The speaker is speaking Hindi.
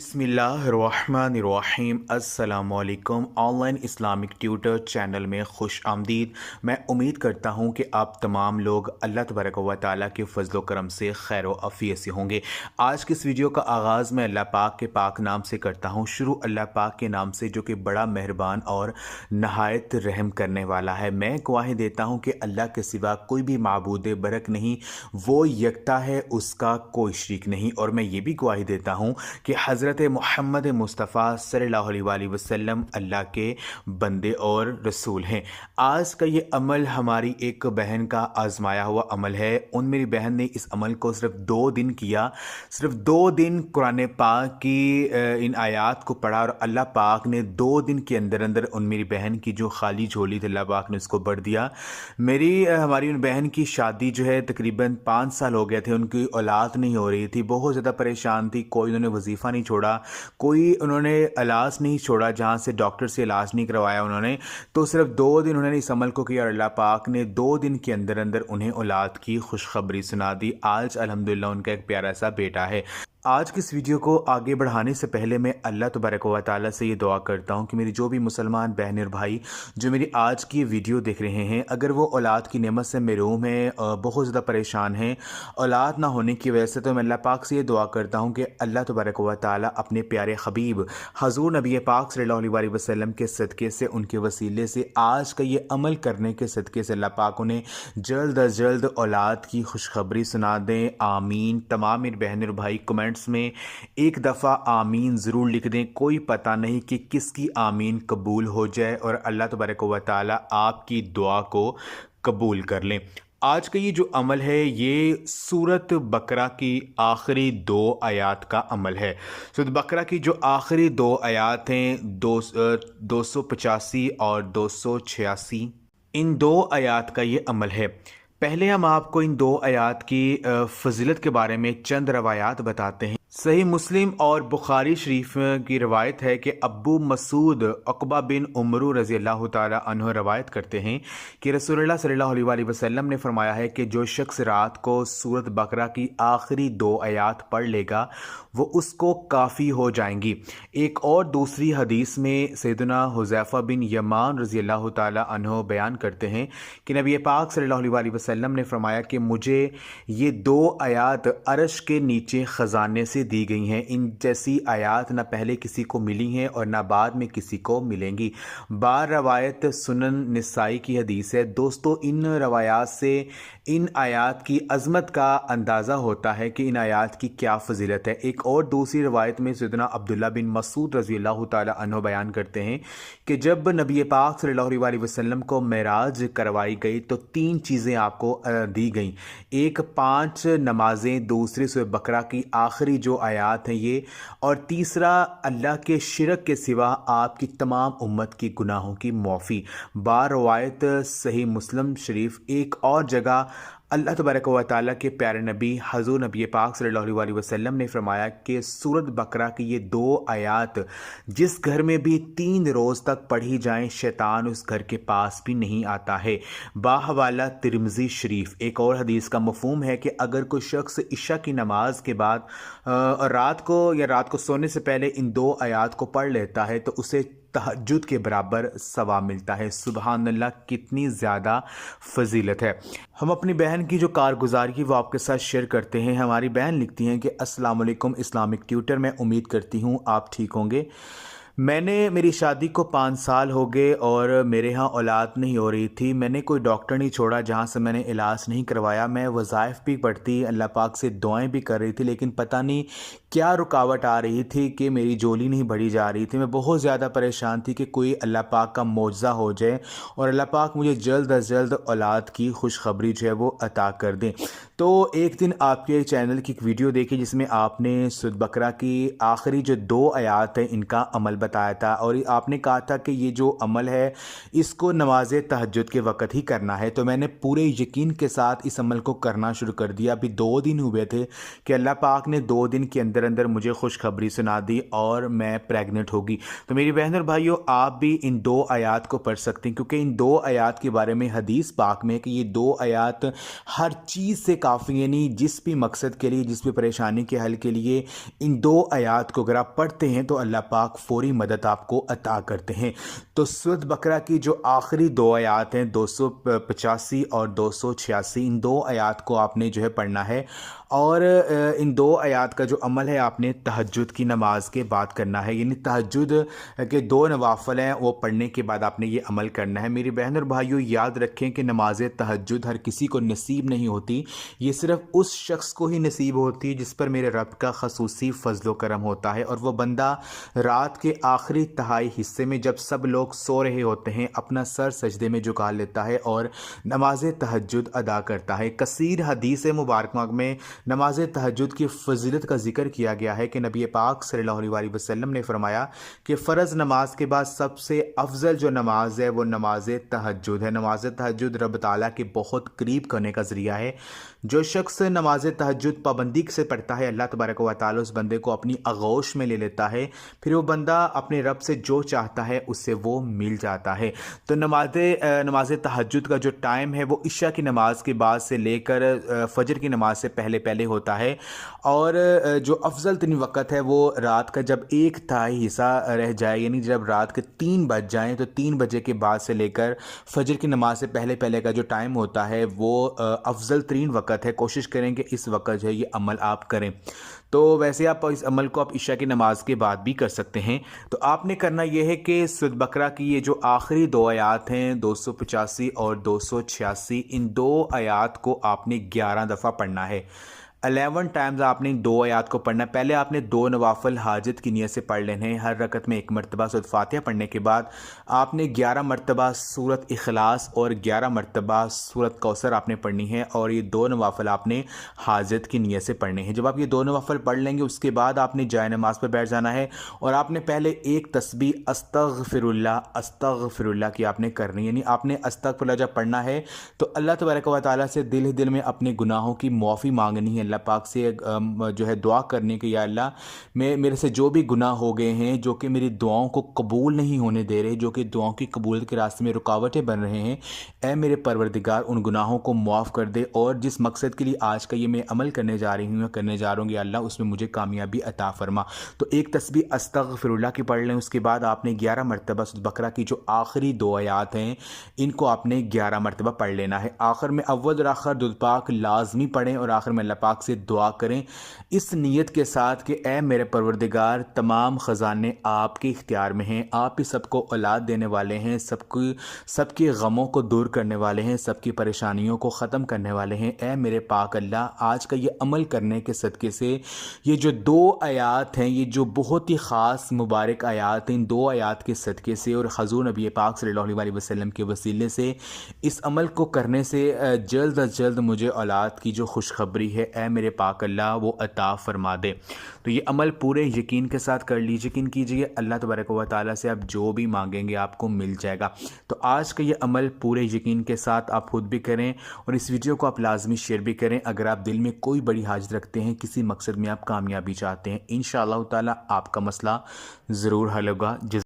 बिस्मिल्लाहिर्रहमानिर्रहीम अस्सलामुअलैकुम। ऑनलाइन इस्लामिक ट्यूटर चैनल में खुश आमदीद। मैं उम्मीद करता हूँ कि आप तमाम लोग अल्लाह तबारक व तआला के फ़ज़्ल व करम से खैर व आफ़ियत से होंगे। आज की इस वीडियो का आगाज़ मैं अल्लाह पाक के पाक नाम से करता हूँ। शुरू अल्लाह पाक के नाम से जो कि बड़ा मेहरबान और नहायत रहम करने वाला है। मैं गवाही देता हूँ कि अल्लाह के सिवा कोई भी माबूद बरक नहीं, वो यकता है, उसका कोई शरीक नहीं। और मैं ये भी गवाही देता हूँ कि हज़रत मोहम्मद मुस्तफ़ा सल्लल्लाहु अलैहि वसल्लम अल्लाह के बंदे और रसूल हैं। आज का ये अमल हमारी एक बहन का आजमाया हुआ अमल है। उन मेरी बहन ने इस अमल को सिर्फ 2 दिन किया। सिर्फ 2 दिन कुरान पाक की इन आयात को पढ़ा और अल्लाह पाक ने 2 दिन के अंदर अंदर उन मेरी बहन की जो खाली झोली थी अल्लाह पाक ने उसको भर दिया। हमारी उन बहन की शादी जो है तकरीबन 5 साल हो गए थे, उनकी औलाद नहीं हो रही थी, बहुत ज़्यादा परेशान थी। कोई उन्होंने वजीफ़ा नहीं छोड़ा, कोई उन्होंने इलाज नहीं छोड़ा, जहाँ से डॉक्टर से इलाज नहीं करवाया उन्होंने। तो सिर्फ 2 दिन उन्होंने इस अमल को किया और अल्लाह पाक ने 2 दिन के अंदर अंदर उन्हें औलाद की खुशखबरी सुना दी। आज अल्हम्दुलिल्लाह उनका एक प्यारा सा बेटा है। आज की इस वीडियो को आगे बढ़ाने से पहले मैं अल्लाह तबारक व तआला से ये दुआ करता हूँ कि मेरी जो भी मुसलमान बहन और भाई जो मेरी आज की वीडियो देख रहे हैं, अगर वो औलाद की नेमत से महरूम है, बहुत ज़्यादा परेशान हैं औलाद ना होने की वजह से, तो मैं अल्लाह पाक से ये दुआ करता हूँ कि अल्लाह तबारक व तआला अपने प्यारे हबीब हज़ूर नबी पाक सल्लल्लाहु अलैहि वसल्लम के सदक़े से, उनके वसीले से, आज का ये अमल करने के सदक़े से अल्लाह पाक उन्हें जल्द अज जल्द औलाद की खुशखबरी सुना दें। आमीन। तमाम मेरी बहन और भाई कमेंट्स में एक दफ़ा आमीन ज़रूर लिख दें। कोई पता नहीं कि किसकी आमीन कबूल हो जाए और अल्लाह तबारक व तआला आपकी दुआ को कबूल कर लें। आज का ये जो अमल है ये सूरत बकरा की आखिरी 2 आयात का अमल है। सूरत बकरा की जो आखिरी 2 आयात हैं 285 और 286, इन 2 आयात का ये अमल है। पहले हम आपको इन 2 आयात की फजीलत के बारे में चंद रवायात बताते हैं। सही मुस्लिम और बुखारी शरीफ की रवायत है कि अब्बू मसूद उक़बा बिन उमरू रज़ी अल्लाह तआला अन्हु रवायत करते हैं कि रसूलुल्लाह सल्लल्लाहु अलैहि वसल्लम ने फरमाया है कि जो शख्स रात को सूरत बकरा की आखिरी 2 आयात पढ़ लेगा वो उसको काफ़ी हो जाएंगी। एक और दूसरी हदीस में सैयदना हुज़ैफ़ा बिन यमान रज़ी अल्लाह तआला अन्हु बयान करते हैं कि नबी पाक सल्लल्लाहु अलैहि वसल्लम ने फरमाया कि मुझे ये 2 आयात अर्श के नीचे ख़जाने से दी गई हैं। इन जैसी आयात ना पहले किसी को मिली हैं और ना बाद में किसी को मिलेंगी। बार रवायत सुनन निसाई की हदीस है। दोस्तों, इन रवायात से इन आयात की अज़मत का अंदाज़ा होता है कि इन आयात की क्या फजीलत है। एक और दूसरी रवायत में सैयदना अब्दुल्ला बिन मसूद रज़ी अल्लाह तआला अन्हु बयान करते हैं कि जब नबी पाक सल्लल्लाहु अलैहि वसल्लम को मेराज करवाई गई तो 3 चीज़ें आपको दी गई। एक 5 नमाजें, दूसरी सूरह बकरा की आखिरी जो आयात हैं ये, और तीसरा अल्लाह के शिरक के सिवा आपकी तमाम उम्मत की गुनाहों की माफ़ी। बार रवायत सही मुस्लिम शरीफ एक और जगह अल्लाह तबारक व तआला के प्यारे नबी हज़ूर नबी पाक सल्लल्लाहु अलैहि वसल्लम ने फरमाया कि सूरत बकरा की ये 2 आयात जिस घर में भी 3 रोज़ तक पढ़ी जाएं, शैतान उस घर के पास भी नहीं आता है। बाहवाला तिरमिज़ी शरीफ। एक और हदीस का मफ़हूम है कि अगर कोई शख्स इशा की नमाज के बाद रात को सोने से पहले इन 2 आयात को पढ़ लेता है तो उसे तहज्जुद के बराबर सवाब मिलता है। सुबहान अल्लाह, कितनी ज़्यादा फजीलत है। हम अपनी बहन की जो कारगुजारी की वो आपके साथ शेयर करते हैं। हमारी बहन लिखती हैं कि अस्सलाम वालेकुम इस्लामिक ट्यूटर, मैं उम्मीद करती हूँ आप ठीक होंगे। मेरी शादी को 5 साल हो गए और मेरे यहाँ औलाद नहीं हो रही थी। मैंने कोई डॉक्टर नहीं छोड़ा जहाँ से मैंने इलाज नहीं करवाया। मैं वज़ाइफ भी पढ़ती, अल्लाह पाक से दुआएं भी कर रही थी, लेकिन पता नहीं क्या रुकावट आ रही थी कि मेरी झोली नहीं भरी जा रही थी। मैं बहुत ज़्यादा परेशान थी कि कोई अल्लाह पाक का मौजज़ा हो जाए और अल्लाह पाक मुझे जल्द अज जल्द औलाद की खुशखबरी जो है वो अता कर दें। तो एक दिन आपके चैनल की एक वीडियो देखी जिसमें आपने सूरत बकरा की आखिरी जो 2 आयात हैं इनका अमल बताया था और आपने कहा था कि ये जो अमल है इसको नमाज तहज्जुद के वक़्त ही करना है। तो मैंने पूरे यकीन के साथ इस अमल को करना शुरू कर दिया। अभी 2 दिन हुए थे कि अल्लाह पाक ने 2 दिन के अंदर अंदर मुझे खुशखबरी सुना दी और मैं प्रेग्नेंट होगी। तो मेरी बहन और भाइयों, आप भी इन 2 आयात को पढ़ सकते हैं, क्योंकि इन 2 आयात के बारे में हदीस पाक में कि ये 2 आयात हर चीज़ से काफ़ी, यानी जिस भी मकसद के लिए, जिस भी परेशानी के हल के लिए इन 2 आयात को अगर आप पढ़ते हैं तो अल्लाह पाक फ़ौरी मदद आपको अता करते हैं। तो सूरत बकरा की जो आखिरी 2 आयात हैं 285 और 286, इन 2 आयात को आपने जो है पढ़ना है और इन 2 आयात का जो अमल है आपने तहज्जुद की नमाज के बाद करना है। यानी तहज्जुद के 2 नवाफिल हैं, वो पढ़ने के बाद आपने ये अमल करना है। मेरी बहन और भाइयों, याद रखें कि नमाज तहज्जुद हर किसी को नसीब नहीं होती। ये सिर्फ उस शख्स को ही नसीब होती है जिस पर मेरे रब का खसूसी फजल करम होता है, और वह बंदा रात के आखिरी तिहाई हिस्से में जब सब लोग सो रहे होते हैं अपना सर सजदे में झुका लेता है और नमाज तहज्जुद अदा करता है। कसीर हदीस मुबारक में नमाज तहज्जुद की फजीलत का जिक्र किया गया है कि नबी पाक सल्लल्लाहु अलैहि वसल्लम ने फरमाया कि फ़र्ज़ नमाज के बाद सबसे अफजल जो नमाज है वो नमाज तहज्जुद है। नमाज तहज्जुद रब ताला के बहुत करीब करने का ज़रिया है। जो शख्स नमाज तहज्जुद पाबंदी से पढ़ता है, अल्लाह तबारक व तआला उस बंदे को अपनी आगोश में ले लेता है, फिर वो बंदा अपने रब से जो चाहता है उससे वो मिल जाता है। तो नमाज तहज्जुद का जो टाइम है वो इशा की नमाज के बाद से लेकर फजर की नमाज से पहले पहले होता है, और जो अफजल तरीन वक़्त है वो रात का जब 1/3 हिस्सा रह जाए, यानी जब रात के 3 बज जाएँ तो 3 बजे के बाद से लेकर फजर की नमाज से पहले पहले का जो टाइम होता है वो अफजल तरीन वक़्त है। कोशिश करें कि इस वक़्त जो है ये अमल आप करें। तो वैसे आप इस अमल को आप इशा की नमाज के बाद भी कर सकते हैं। तो आपने करना यह है कि सूरत बकरा की ये जो आखिरी 2 आयात हैं 285 और 286, इन 2 आयात को आपने 11 दफ़ा पढ़ना है। 11 टाइम्स आपने 2 आयात को पढ़ना है। पहले आपने 2 नवाफिल हाजत की नीयत से पढ़ लेने हैं। हर रकत में 1 मरतबा सूरत फातिहा पढ़ने के बाद आपने 11 मरतबा सूरत इखलास और 11 मरतबा सूरत कौसर आपने पढ़नी है, और ये 2 नवाफिल आपने हाजत की नीयत से पढ़ने हैं। जब आप ये 2 नवाफिल पढ़ लेंगे उसके बाद आपने जाए नमाज पर बैठ जाना है और आपने पहले एक तस्बीह अस्तगफिरुल्लाह की आपने करनी है। यानी आपने अस्तगफिरुल्लाह जब पढ़ना है तो अल्लाह तबारक व तआला से दिल ही दिल में अपने गुनाहों की माफ़ी मांगनी है, अल्लाह पाक से जो है दुआ करने की, या अल्लाह मेरे से जो भी गुनाह हो गए हैं जो कि मेरी दुआओं को कबूल नहीं होने दे रहे, जो कि दुआओं की कबूलियत के रास्ते में रुकावटें बन रहे हैं, ऐ मेरे परवरदिगार उन गुनाहों को माफ़ कर दे, और जिस मकसद के लिए आज का ये मैं अमल करने जा रही हूँ, करने जा रहा हूँ, अल्लाह उसमें मुझे कामयाबी अता फरमा। तो एक तस्बीह अस्तगफिरुल्लाह की पढ़ लें। उसके बाद आपने 11 मरतबा सूरत बकरा की जो आखिरी 2 आयात हैं इनको आपने 11 मरतबा पढ़ लेना है। आखिर में अव्वल और आखिर दुरूद पाक लाजमी पढ़ें और आखिर में अल्लाह पाक से दुआ करें इस नीयत के साथ कि ऐ मेरे परवरदिगार तमाम ख़जाने आपके इख्तियार में हैं, आप ही सबको औलाद देने वाले हैं, सबके गमों को दूर करने वाले हैं, सबकी परेशानियों को ख़त्म करने वाले हैं। ऐ मेरे पाक अल्लाह, आज का ये अमल करने के सदक़े से ये जो 2 आयात हैं, ये जो बहुत ही ख़ास मुबारक आयात हैं, इन 2 आयात के सदक़े से और हज़ूर नबी पाक सल्लल्लाहु अलैहि वसल्लम के वसीले से इस अमल को करने से जल्द अज जल्द मुझे औलाद की जो खुशखबरी है ऐ मेरे पाक अल्लाह वो अता फ़रमा दे। तो ये अमल पूरे यकीन के साथ कर लीजिए, यकीन कीजिए अल्लाह तबारक व तआला से आप जो भी मांगेंगे आपको मिल जाएगा। तो आज का ये अमल पूरे यकीन के साथ आप खुद भी करें और इस वीडियो को आप लाजमी शेयर भी करें। अगर आप दिल में कोई बड़ी हाजत रखते हैं, किसी मकसद में आप कामयाबी चाहते हैं, इंशाअल्लाह ताला आपका मसला ज़रूर हल होगा।